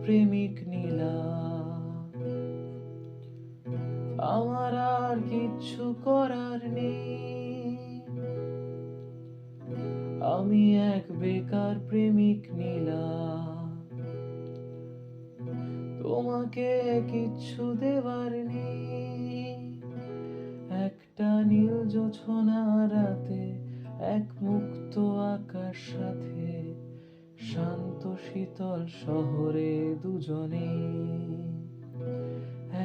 প্রেমিক নীলাম। আমার আর কিচ্ছু করার নেই, আমি এক বেকার প্রেমিক নীলাম। তোমাকে কিচ্ছু দেবার নেই, একটা নীল জোছনা রাতে, এক মুক্ত আকাশ সাথে, শান্ত শীতল শহরে দুজনে।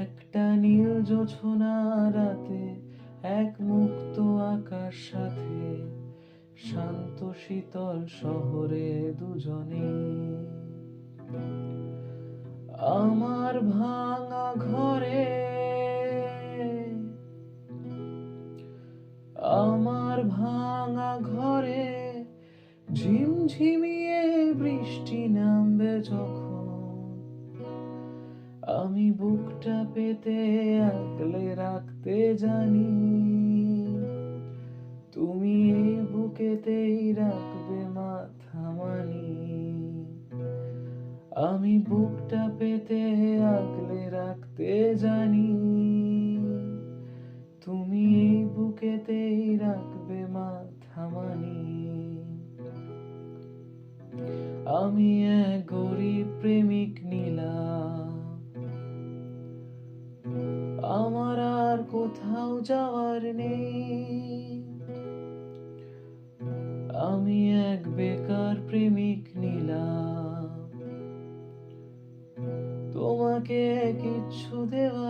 একটা নীল জোছনা রাতে, এক মুক্ত আকাশ সাথে, শান্ত শীতল শহরে দুজনে। আমার ভাঙা ঘরে, আমার ভাঙা ঘরে ঝিমঝিমিয়ে বৃষ্টি নামবে যখন, আমি বুকটা পেতে আগলে রাখতে জানি, তুমি এই বুকেতেই রাখবে মাথা মানি। আমি বুকটা পেতে আগলে রাখতে জানি, তুমি এই বুকেতেই রাখবে মাথা মানি। আমি এক গরিব প্রেমিক নীলাম, আমার আর কোথাও যাওয়ার নেই, আমি এক বেকার প্রেমিক নীলাম। তোমাকে কিচ্ছু দেওয়া